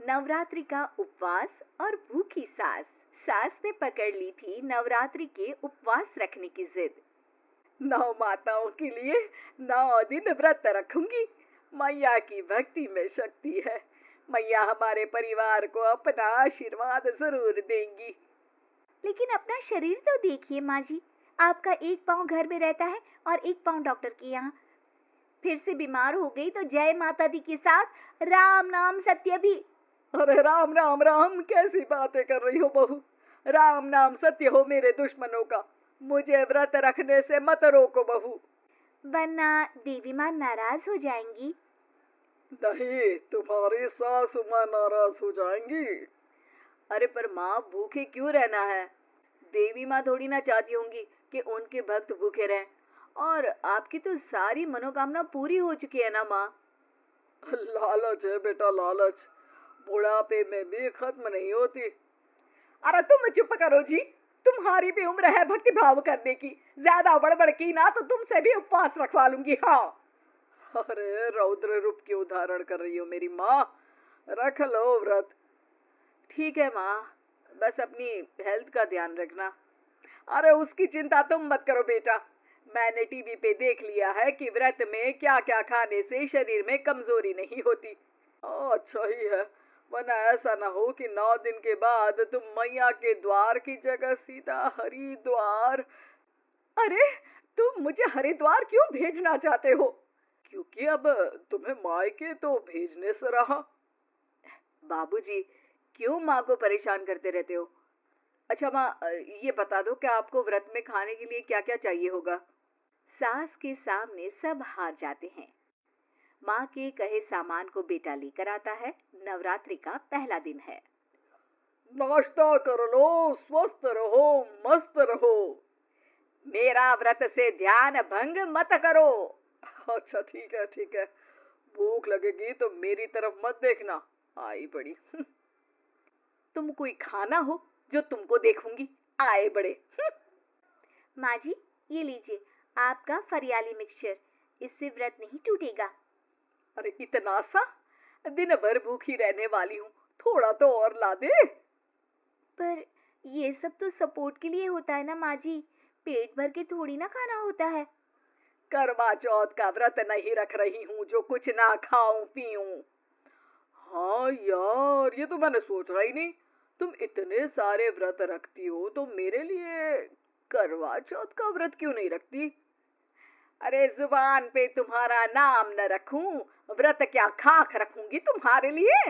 नवरात्रि का उपवास और भूखी सास। सास ने पकड़ ली थी नवरात्रि के उपवास रखने की जिद। 9 माताओं के लिए 9 दिन व्रत रखूंगी। मैया की भक्ति में शक्ति है। मैया हमारे परिवार को अपना आशीर्वाद जरूर देंगी। लेकिन अपना शरीर तो देखिए माँ जी, आपका एक पाँव घर में रहता है और एक पाँव डॉक्टर के यहाँ। फिर से बीमार हो गई तो जय माता दी के साथ राम नाम सत्य भी। अरे राम राम राम, कैसी बातें कर रही हो बहू। राम नाम सत्य हो मेरे दुश्मनों का। मुझे व्रत रखने से मत रोको बहू, वरना देवी माँ नाराज हो जाएंगी। नहीं, तुम्हारी सासू माँ नाराज हो जाएंगी। अरे पर माँ, भूखे क्यों रहना है? देवी माँ थोड़ी ना चाहती होंगी कि उनके भक्त भूखे रहें। और आपकी तो सारी मनोकामना पूरी हो चुकी है ना माँ। लालच है बेटा, लालच बुढ़ापे में भी खत्म नहीं होती। अरे तुम चुप करो जी, तुम्हारी भी उम्र है भक्ति भाव करने की। ज्यादा बड़बड़ की ना तो तुमसे भी उपवास रखवा लूंगी। हाँ, अरे रौद्र रूप क्यों धारण कर रही हो मेरी माँ, रख लो व्रत। ठीक है माँ, बस अपनी हेल्थ का ध्यान रखना। अरे उसकी चिंता तुम मत करो बेटा। मैंने टीवी पे देख लिया है कि व्रत में क्या क्या खाने से शरीर में कमजोरी नहीं होती। अच्छा ही है, वरना ऐसा ना हो कि 9 दिन के बाद तुम मैया के द्वार की जगह सीधा हरिद्वार। अरे तुम मुझे हरिद्वार क्यों भेजना चाहते हो? क्योंकि अब तुम्हें मायके तो भेजने से रहा। बाबूजी, क्यों माँ को परेशान करते रहते हो? अच्छा माँ, ये बता दो कि आपको व्रत में खाने के लिए क्या क्या चाहिए होगा? सास के सामने सब हार जाते हैं। माँ के कहे सामान को बेटा लेकर आता है। नवरात्रि का पहला दिन है। नाश्ता कर लो, स्वस्थ रहो, मस्त रहो। मेरा व्रत से ध्यान भंग मत करो। अच्छा ठीक है ठीक है, भूख लगेगी तो मेरी तरफ मत देखना, आई बड़ी। तुम कोई खाना हो जो तुमको देखूंगी, आए बड़े। माँ जी, ये लीजिए आपका फरियाली मिक्सचर, इससे व्रत नहीं टूटेगा। अरे इतना सा, दिन भर भूखी रहने वाली हूँ, थोड़ा तो और ला दे। पर ये सब तो सपोर्ट के लिए होता है ना माँ जी, पेट भर के थोड़ी ना खाना होता है। करवा चौथ का व्रत नहीं रख रही हूँ जो कुछ ना खाऊं पीऊं। हाँ यार, ये तो मैंने सोचा ही नहीं। तुम इतने सारे व्रत रखती हो तो मेरे लिए करवा चौथ का व्रत क्यों नहीं रखती? अरे जुबान पे तुम्हारा नाम न रखूं, व्रत क्या खाक रखूंगी तुम्हारे लिए।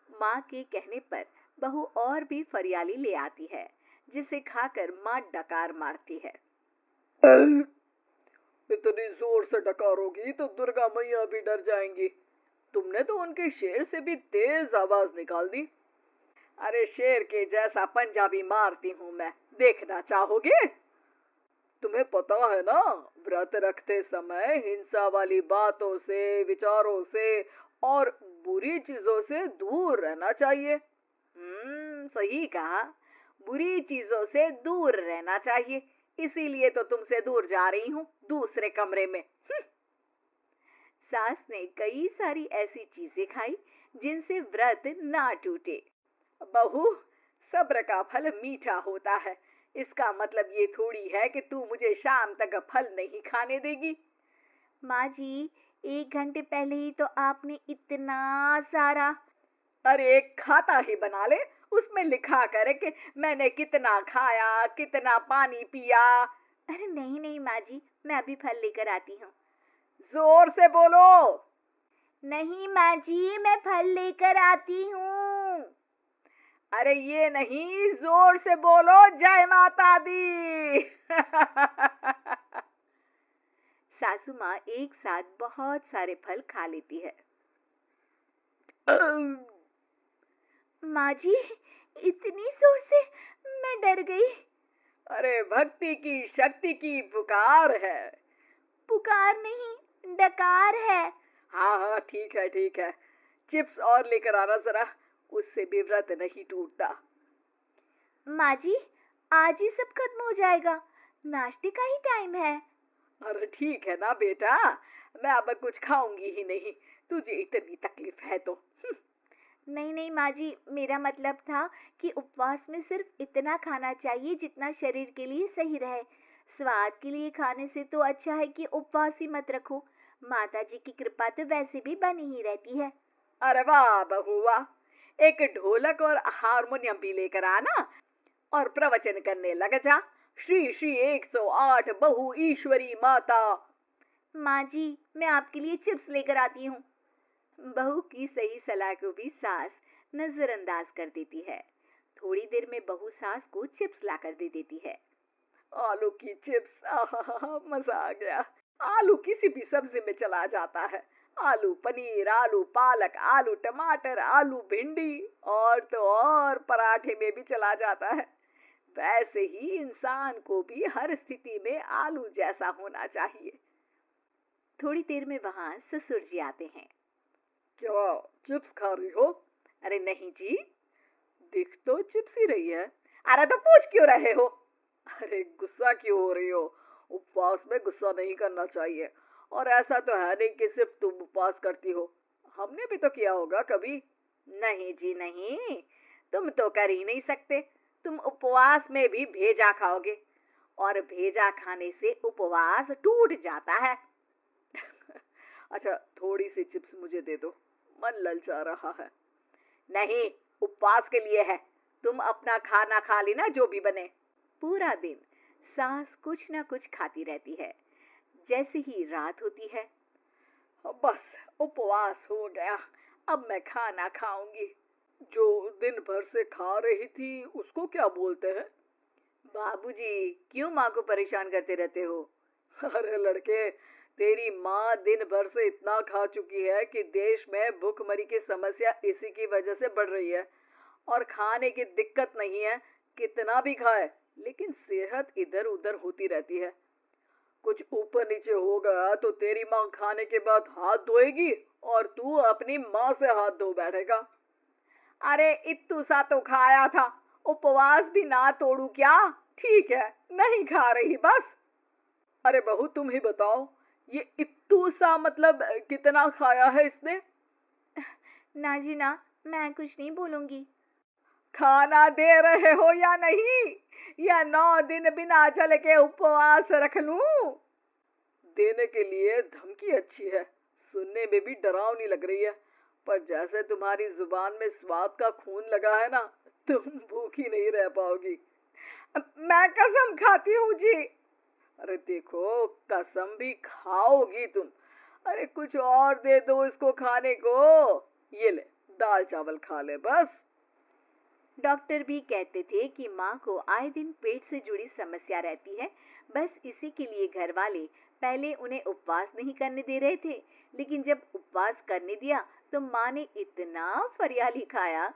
माँ के कहने पर बहू और भी फरियाली ले आती है, जिसे खाकर माँ डकार मारती है। इतनी जोर से डकारोगी तो दुर्गा मैया भी डर जाएंगी। तुमने तो उनके शेर से भी तेज आवाज निकाल दी। अरे शेर के जैसा पंजाबी मारती हूँ मैं, देखना चाहोगे? तुम्हें पता है ना, व्रत रखते समय हिंसा वाली बातों से, विचारों से और बुरी चीजों से दूर रहना चाहिए। सही कहा, बुरी चीजों से दूर रहना चाहिए। इसीलिए तो तुमसे दूर जा रही हूँ, दूसरे कमरे में। सास ने कई सारी ऐसी चीजें खाई जिनसे व्रत ना टूटे। बहू, सब्र का फल मीठा होता है। इसका मतलब ये थोड़ी है कि तू मुझे शाम तक फल नहीं खाने देगी। माँ जी, 1 घंटे पहले ही तो आपने इतना सारा। अरे एक खाता ही बना ले, उसमें लिखा करे कि मैंने कितना खाया, कितना पानी पिया। अरे नहीं नहीं माँ जी, मैं अभी फल लेकर आती हूँ। जोर से बोलो। नहीं माँ जी, मैं फल लेकर आती हूँ। अरे ये नहीं, जोर से बोलो, जय माता दी। सासू माँ एक साथ बहुत सारे फल खा लेती है। माँ जी, इतनी जोर से मैं डर गई। अरे भक्ति की शक्ति की पुकार है। पुकार नहीं, डकार है। हाँ हाँ ठीक है ठीक है, चिप्स और लेकर आना जरा, उससे भी व्रत नहीं टूटता। माँ जी, आज ही सब खत्म हो जाएगा, नाश्ते का ही टाइम है। अरे ठीक है ना बेटा, मैं अब कुछ खाऊंगी ही नहीं, तुझे इतनी तकलीफ है तो। नहीं नहीं माँ जी, मेरा मतलब था कि उपवास में सिर्फ इतना खाना चाहिए जितना शरीर के लिए सही रहे। स्वाद के लिए खाने से तो अच्छा है कि उपवास ही मत रखो। माता जी की कृपा तो वैसे भी बनी ही रहती है। अरे वाह बहू वाह, एक ढोलक और हारमोनियम भी लेकर आना और प्रवचन करने लग जा। श्री श्री 108 बहु ईश्वरी माता। माँ जी, मैं आपके लिए चिप्स लेकर आती हूँ। बहू की सही सलाह को भी सास नजरअंदाज कर देती है। थोड़ी देर में बहू सास को चिप्स लाकर दे देती है। आलू की चिप्स, आहा मजा आ गया। आलू किसी भी सब्जी में चला जाता है। आलू पनीर, आलू पालक, आलू टमाटर, आलू भिंडी और तो और पराठे में भी चला जाता है। वैसे ही इंसान को भी हर स्थिति में आलू जैसा होना चाहिए। थोड़ी देर में वहां ससुर जी आते हैं। क्या चिप्स खा रही हो? अरे नहीं जी, दिख तो चिप्स ही रही है। अरे तो पूछ क्यों रहे हो? अरे गुस्सा क्यों हो रही हो? उपवास में गुस्सा नहीं करना चाहिए। और ऐसा तो है नहीं कि सिर्फ तुम उपवास करती हो, हमने भी तो किया होगा कभी। नहीं जी नहीं, तुम तो कर ही नहीं सकते। तुम उपवास में भी भेजा खाओगे और भेजा खाने से उपवास टूट जाता है। अच्छा थोड़ी सी चिप्स मुझे दे दो, मन ललचा रहा है। नहीं, उपवास के लिए है। तुम अपना खाना खा लेना जो भी बने। पूरा दिन सास कुछ ना कुछ खाती रहती है। जैसे ही रात होती है, बस उपवास हो गया, अब मैं खाना खाऊंगी। जो दिन भर से खा रही थी उसको क्या बोलते हैं? बाबूजी, क्यों माँ को परेशान करते रहते हो? अरे लड़के, तेरी माँ दिन भर से इतना खा चुकी है कि देश में भूखमरी की समस्या इसी की वजह से बढ़ रही है। और खाने की दिक्कत नहीं है, कितना भी खाए लेकिन सेहत इधर उधर होती रहती है। कुछ ऊपर नीचे हो गया तो तेरी माँ खाने के बाद हाथ धोएगी और तू अपनी माँ से हाथ धो बैठेगा। अरे इत्तू सा तो खाया था, उपवास भी ना तोड़ू क्या? ठीक है, नहीं खा रही बस। अरे बहू तुम ही बताओ, ये इत्तू सा मतलब कितना खाया है इसने? ना जी ना, मैं कुछ नहीं बोलूंगी। खाना दे रहे हो या नहीं, या 9 दिन बिना जल के उपवास रख लूं? देने के लिए धमकी अच्छी है, सुनने में भी डरावनी लग रही है, पर जैसे तुम्हारी जुबान में स्वाद का खून लगा है ना, तुम भूखी नहीं रह पाओगी। मैं कसम खाती हूँ जी। अरे देखो, कसम भी खाओगी तुम। अरे कुछ और दे दो इसको खाने को। ये ले, दाल चावल खा ले बस। डॉक्टर भी कहते थे कि माँ को आए दिन पेट से जुड़ी समस्या रहती है। बस इसी के लिए घर वाले पहले उन्हें उपवास नहीं करने दे रहे थे, लेकिन जब उपवास करने दिया तो माँ ने इतना फरियाली खाया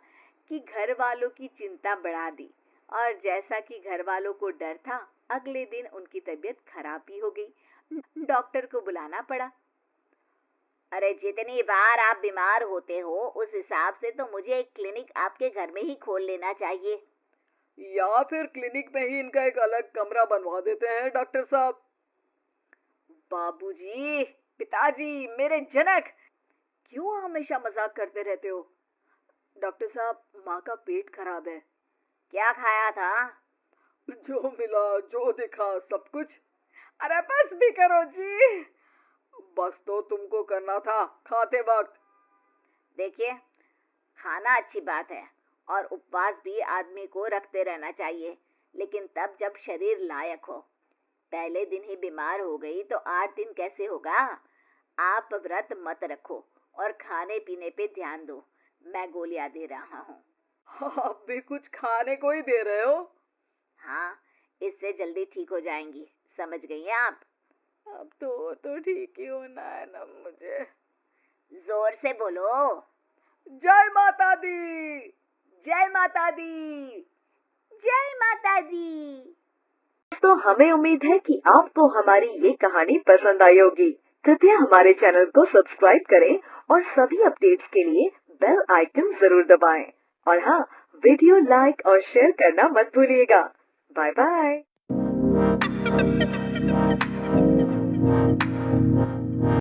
कि घर वालों की चिंता बढ़ा दी। और जैसा कि घर वालों को डर था, अगले दिन उनकी तबीयत खराब भी हो गई। डॉक्टर को बुलाना पड़ा। अरे जितनी बार आप बीमार होते हो उस हिसाब से तो मुझे एक क्लिनिक आपके घर में ही खोल लेना चाहिए। या फिर क्लिनिक में ही इनका एक अलग कमरा बनवा देते हैं डॉक्टर साहब। बाबूजी, पिताजी, मेरे जनक, क्यों हमेशा मजाक करते रहते हो? डॉक्टर साहब, माँ का पेट खराब है। क्या खाया था? जो मिला जो दिखा सब कुछ। अरे बस भी करो जी। बस तो तुमको करना था खाते वक्त। देखिए, खाना अच्छी बात है और उपवास भी आदमी को रखते रहना चाहिए, लेकिन तब जब शरीर लायक हो। पहले दिन ही बीमार हो गई तो 8 दिन कैसे होगा? आप व्रत मत रखो और खाने पीने पे ध्यान दो। मैं गोलियां दे रहा हूँ। आप भी कुछ खाने को ही दे रहे हो? हाँ, इससे जल्दी ठीक हो जाएंगी, समझ गई हैं आप? अब तो ठीक ही होना है ना मुझे। जोर से बोलो। जय माता दी। जय माता दी। जय माता दी। तो हमें उम्मीद है कि आपको हमारी ये कहानी पसंद आई होगी। कृपया हमारे चैनल को सब्सक्राइब करें और सभी अपडेट्स के लिए बेल आइकन जरूर दबाएं। और हाँ, वीडियो लाइक और शेयर करना मत भूलिएगा। Bye bye.